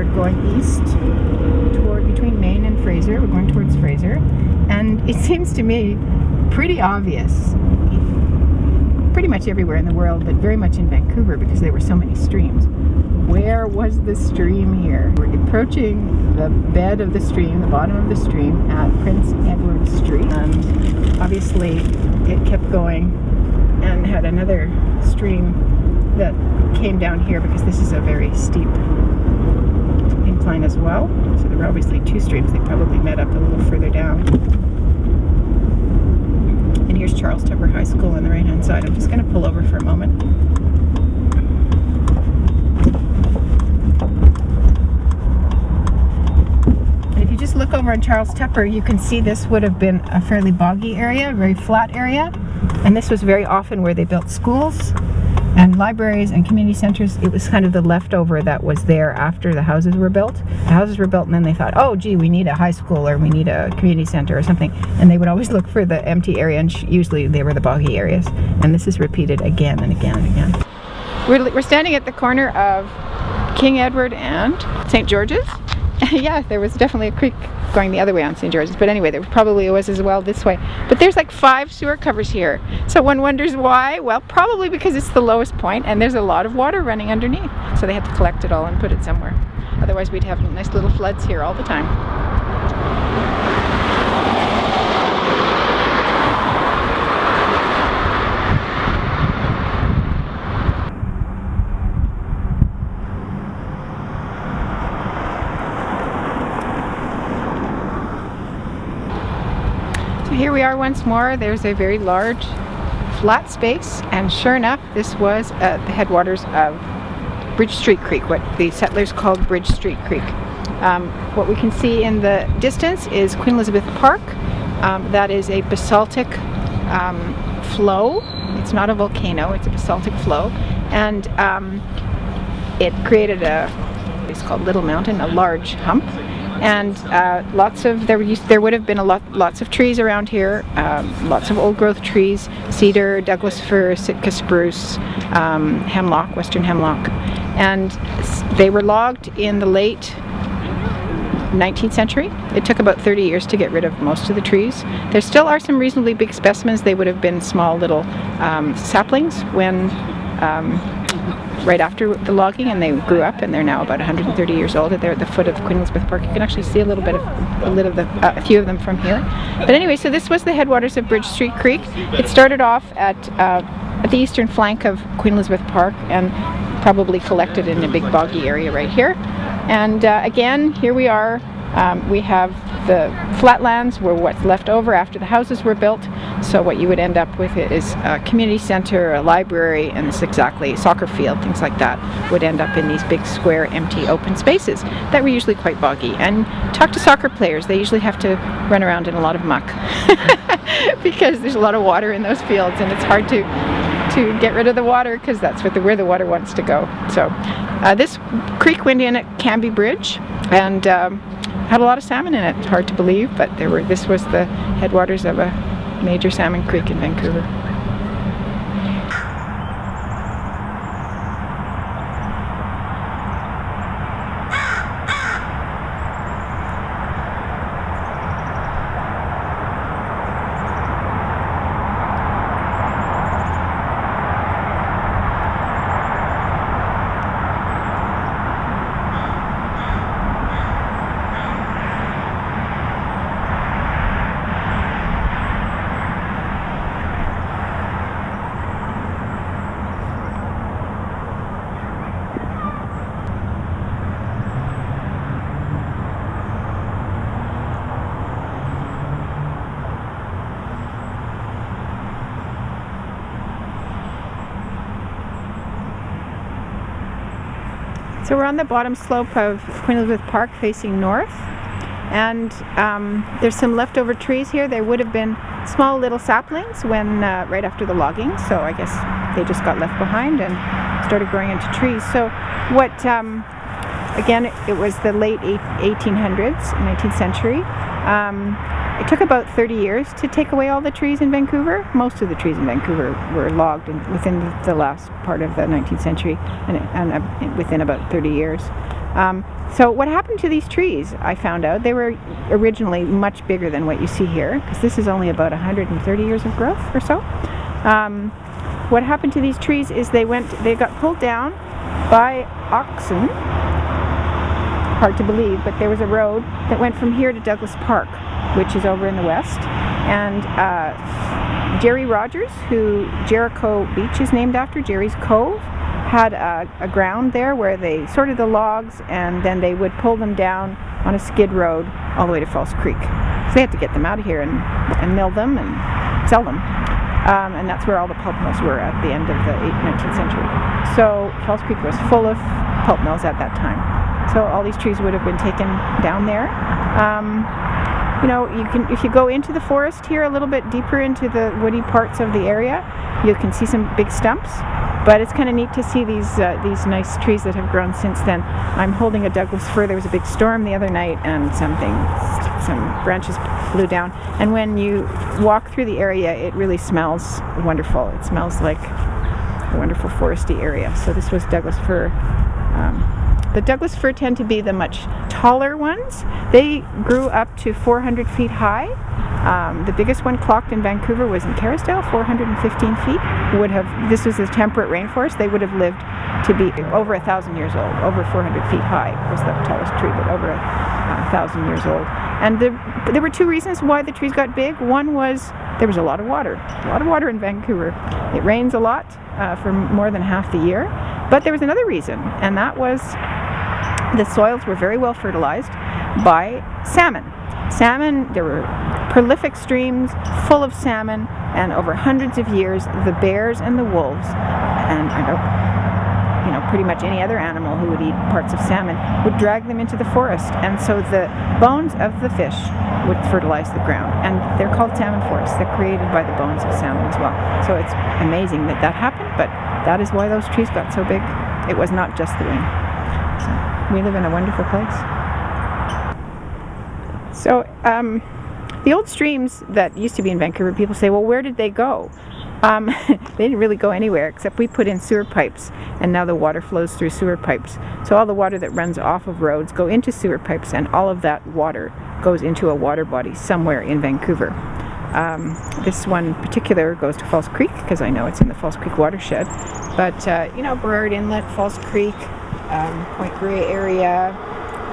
are going east toward between Maine and Fraser. We're going towards Fraser, and it seems to me pretty obvious, pretty much everywhere in the world, but very much in Vancouver because there were so many streams. Where was the stream here? We're approaching the bed of the stream, the bottom of the stream at Prince Edward Street, and obviously it kept going and had another stream that came down here because this is a very steep incline as well. So there were obviously two streams. They probably met up a little further down. And here's Charles Tupper High School on the right hand side. I'm just going to pull over for a moment. And if you just look over on Charles Tupper, you can see this would have been a fairly boggy area, a very flat area. And this was very often where they built schools and libraries and community centers. It was kind of the leftover that was there after the houses were built. The houses were built and then they thought, oh gee, we need a high school or we need a community center or something. And they would always look for the empty area, and usually they were the boggy areas. And this is repeated again and again and again. We're standing at the corner of King Edward and St. George's. Yeah, there was definitely a creek going the other way on St. George's, but anyway, there probably was as well this way. But there's like 5 sewer covers here, so one wonders why. Well, probably because it's the lowest point and there's a lot of water running underneath, so they had to collect it all and put it somewhere. Otherwise we'd have nice little floods here all the time. Here we are once more. There's a very large flat space, and sure enough this was the headwaters of Bridge Street Creek, what the settlers called Bridge Street Creek. What we can see in the distance is Queen Elizabeth Park. That is a basaltic flow. It's not a volcano, it's a basaltic flow, and it created it's called Little Mountain, a large hump. And there would have been lots of trees around here, lots of old growth trees, cedar, Douglas fir, Sitka spruce, hemlock, western hemlock, and they were logged in the late 19th century. It took about 30 years to get rid of most of the trees. There still are some reasonably big specimens. They would have been small little saplings when right after the logging, and they grew up, and they're now about 130 years old. They're at the foot of Queen Elizabeth Park. You can actually see a few of them from here. But anyway, so this was the headwaters of Bridge Street Creek. It started off at the eastern flank of Queen Elizabeth Park and probably collected in a big boggy area right here. And again, here we are. We have the flatlands were what's left over after the houses were built. So what you would end up with is a community center, a library, and this exactly soccer field, things like that would end up in these big square empty open spaces that were usually quite boggy. And talk to soccer players, they usually have to run around in a lot of muck because there's a lot of water in those fields, and it's hard to get rid of the water because that's where the water wants to go. So this creek went in at Canby Bridge and had a lot of salmon in it. It's hard to believe, but this was the headwaters of a major salmon creek in Vancouver. So we're on the bottom slope of Queen Elizabeth Park facing north, and there's some leftover trees here. There would have been small little saplings when right after the logging, so I guess they just got left behind and started growing into trees. So what, again, it was the late 1800s, 19th century. It took about 30 years to take away all the trees in Vancouver. Most of the trees in Vancouver were logged within the last part of the 19th century and within about 30 years. So what happened to these trees? I found out they were originally much bigger than what you see here, because this is only about 130 years of growth or so. What happened to these trees is they got pulled down by oxen. Hard to believe, but there was a road that went from here to Douglas Park, which is over in the west. And Jerry Rogers, who Jericho Beach is named after, Jerry's Cove, had a ground there where they sorted the logs, and then they would pull them down on a skid road all the way to False Creek. So they had to get them out of here and mill them and sell them. And that's where all the pulp mills were at the end of the 19th century. So False Creek was full of pulp mills at that time. So all these trees would have been taken down there. You know, if you go into the forest here a little bit deeper into the woody parts of the area, you can see some big stumps. But it's kind of neat to see these nice trees that have grown since then. I'm holding a Douglas fir. There was a big storm the other night, and some branches blew down. And when you walk through the area, it really smells wonderful. It smells like a wonderful foresty area. So this was Douglas fir. The Douglas fir tend to be the much taller ones. They grew up to 400 feet high. The biggest one clocked in Vancouver was in Kerrisdale, 415 feet. This was a temperate rainforest. They would have lived to be over 1,000 years old. Over 400 feet high was the tallest tree, but over 1,000 years old. And there were two reasons why the trees got big. One was there was a lot of water in Vancouver. It rains a lot for more than half the year. But there was another reason, and that was the soils were very well fertilized by salmon. Salmon, there were prolific streams full of salmon, and over hundreds of years, the bears and the wolves, and pretty much any other animal who would eat parts of salmon, would drag them into the forest. And so the bones of the fish would fertilize the ground. And they're called salmon forests. They're created by the bones of salmon as well. So it's amazing that happened, but that is why those trees got so big. It was not just the rain. So we live in a wonderful place. So the old streams that used to be in Vancouver, people say, well, where did they go? They didn't really go anywhere, except we put in sewer pipes, and now the water flows through sewer pipes. So all the water that runs off of roads go into sewer pipes, and all of that water goes into a water body somewhere in Vancouver. This one particular goes to False Creek, because I know it's in the False Creek watershed. But, Brewery Inlet, False Creek, Point Grey area,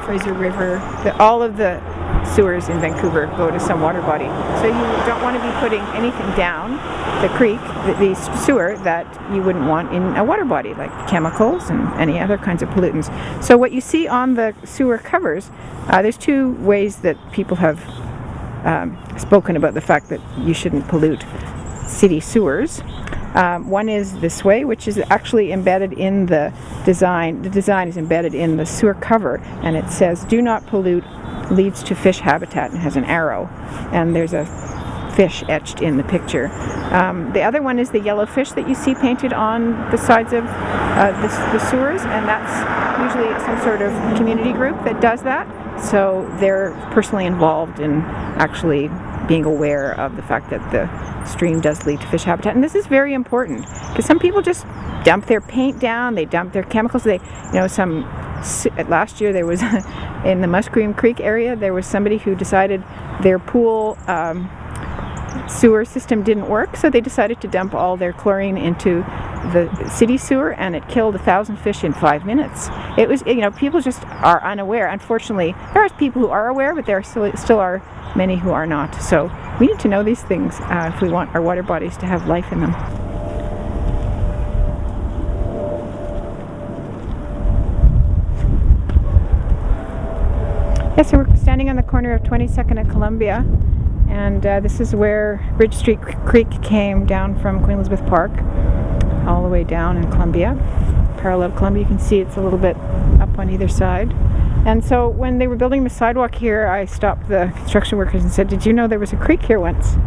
Fraser River, all of the sewers in Vancouver go to some water body. So you don't want to be putting anything down the creek, the sewer, that you wouldn't want in a water body, like chemicals and any other kinds of pollutants. So what you see on the sewer covers, there's two ways that people have spoken about the fact that you shouldn't pollute city sewers. One is this way, which is actually embedded in the design. The design is embedded in the sewer cover, and it says, "Do not pollute, leads to fish habitat," and has an arrow, and there's a fish etched in the picture. The other one is the yellow fish that you see painted on the sides of the sewers, and that's usually some sort of community group that does that. So they're personally involved in actually being aware of the fact that the stream does lead to fish habitat. And this is very important, because some people just dump their paint down, they dump their chemicals. Last year there was in the Muskroom Creek area, there was somebody who decided their pool sewer system didn't work, so they decided to dump all their chlorine into the city sewer, and it killed 1,000 fish in 5 minutes. It was, people just are unaware. Unfortunately, there are people who are aware, but there still are many who are not. So we need to know these things if we want our water bodies to have life in them. So we're standing on the corner of 22nd and Columbia, and this is where Bridge Street Creek came down from Queen Elizabeth Park all the way down in Columbia, parallel to Columbia. You can see it's a little bit up on either side. And so when they were building the sidewalk here, I stopped the construction workers and said, "Did you know there was a creek here once?"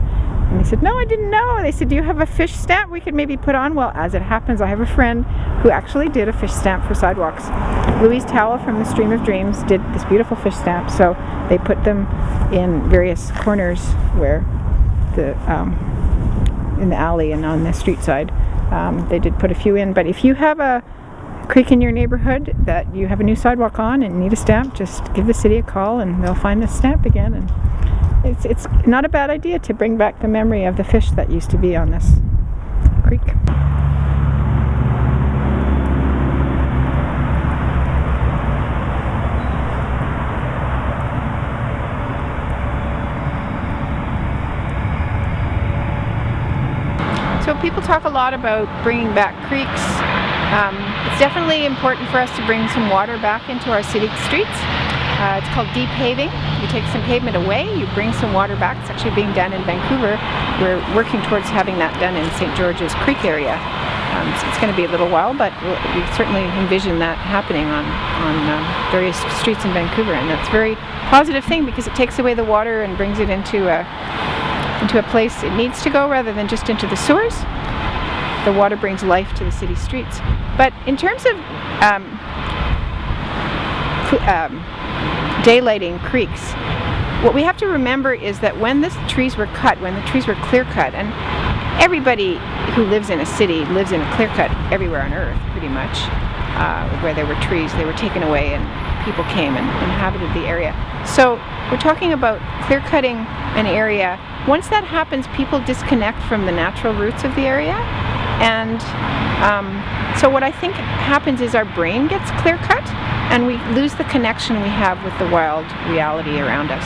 And they said, "No, I didn't know." They said, "Do you have a fish stamp we could maybe put on?" Well, as it happens, I have a friend who actually did a fish stamp for sidewalks. Louise Towell from the Stream of Dreams did this beautiful fish stamp. So they put them in various corners where in the alley and on the street side. They did put a few in, but if you have a creek in your neighborhood that you have a new sidewalk on and need a stamp, just give the city a call and they'll find the stamp again. And it's not a bad idea to bring back the memory of the fish that used to be on this creek. So people talk a lot about bringing back creeks. It's definitely important for us to bring some water back into our city streets. It's called depaving. You take some pavement away, you bring some water back. It's actually being done in Vancouver. We're working towards having that done in St. George's Creek area. So it's going to be a little while, but we certainly envision that happening on various streets in Vancouver, and that's a very positive thing because it takes away the water and brings it into a place it needs to go rather than just into the sewers. The water brings life to the city streets. But in terms of daylighting creeks, what we have to remember is that when the trees were cut, when the trees were clear cut, and everybody who lives in a city lives in a clear cut everywhere on earth pretty much, where there were trees, they were taken away and people came and inhabited the area. So we're talking about clear cutting an area. Once that happens, people disconnect from the natural roots of the area, and so what I think happens is our brain gets clear cut and we lose the connection we have with the wild reality around us.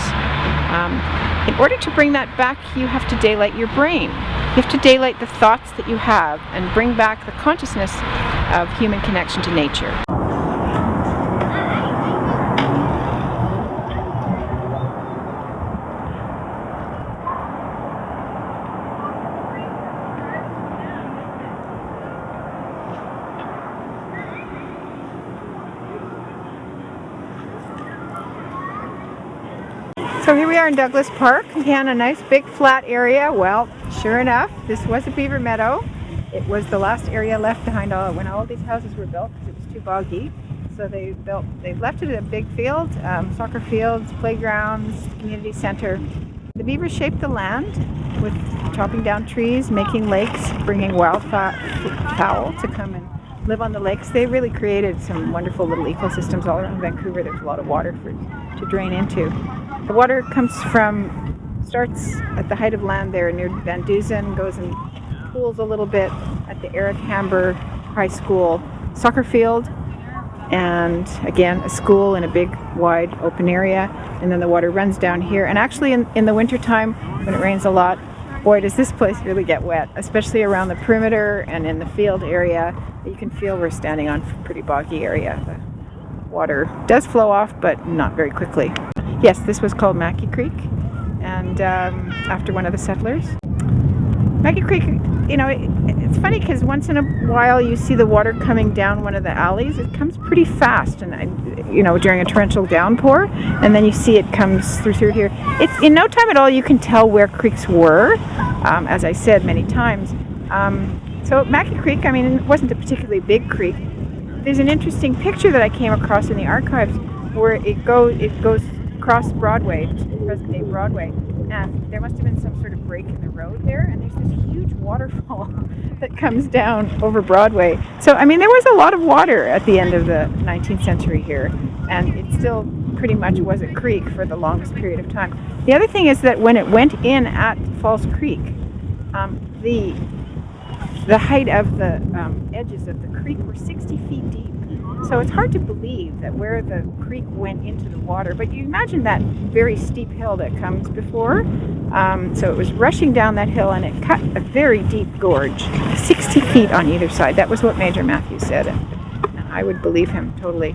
In order to bring that back, you have to daylight your brain. You have to daylight the thoughts that you have and bring back the consciousness of human connection to nature. So here we are in Douglas Park, again a nice big flat area. Well, sure enough, this was a beaver meadow. It was the last area left behind when all of these houses were built because it was too boggy. So they left it a big field, soccer fields, playgrounds, community center. The beavers shaped the land with chopping down trees, making lakes, bringing wildfowl to come and live on the lakes. They really created some wonderful little ecosystems all around Vancouver. There's a lot of water to drain into. The water starts at the height of land there near Van Dusen, goes in pools a little bit at the Eric Hamber High School soccer field, and again a school in a big wide open area, and then the water runs down here. And actually in the winter time when it rains a lot, boy does this place really get wet, especially around the perimeter and in the field area. You can feel we're standing on a pretty boggy area. The water does flow off, but not very quickly. Yes, this was called Mackie Creek, and after one of the settlers. Mackie Creek, you know, it's funny because once in a while you see the water coming down one of the alleys. It comes pretty fast, and during a torrential downpour, and then you see it comes through here. It's in no time at all you can tell where creeks were, as I said many times. So Mackie Creek, I mean, it wasn't a particularly big creek. There's an interesting picture that I came across in the archives where it goes across Broadway, present-day Broadway, and there must have been some sort of break in the road there, and there's this huge waterfall that comes down over Broadway. So, I mean, there was a lot of water at the end of the 19th century here, and it still pretty much was a creek for the longest period of time. The other thing is that when it went in at Falls Creek, the height of the edges of the creek were 60 feet deep. So it's hard to believe that where the creek went into the water, but you imagine that very steep hill that comes before. So it was rushing down that hill and it cut a very deep gorge, 60 feet on either side. That was what Major Mathews said, and I would believe him totally.